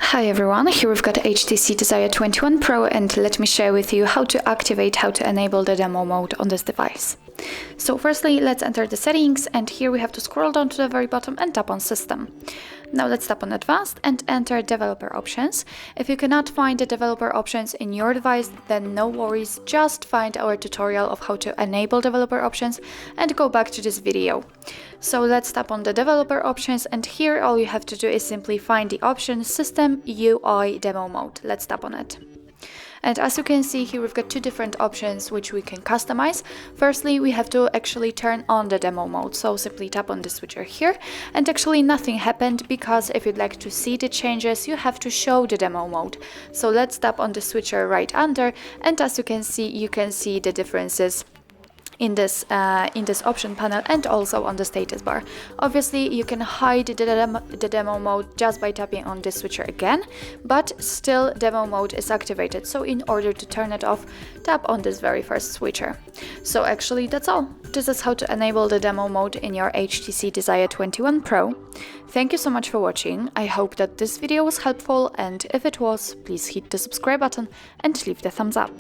Hi everyone, here we've got HTC Desire 21 Pro, and let me share with you how to activate, how to enable the demo mode on this device. So firstly, let's enter the settings, and here we have to scroll down to the very bottom and tap on System. Now let's tap on Advanced and enter Developer Options. If you cannot find the developer options in your device, then no worries, just find our tutorial of how to enable developer options and go back to this video. So let's tap on the developer options, and here all you have to do is simply find the option System UI Demo Mode. Let's tap on it. And as you can see here, we've got two different options which we can customize. Firstly, we have to actually turn on the demo mode. So simply tap on the switcher here, and actually nothing happened, because if you'd like to see the changes, you have to show the demo mode. So let's tap on the switcher right under, and as you can see the differences in this option panel and also on the status bar. Obviously, you can hide the demo mode just by tapping on this switcher again, but still demo mode is activated. So in order to turn it off, tap on this very first switcher. So actually that's all. This is how to enable the demo mode in your HTC Desire 21 Pro. Thank you so much for watching. I hope that this video was helpful, and if it was, please hit the subscribe button and leave the thumbs up.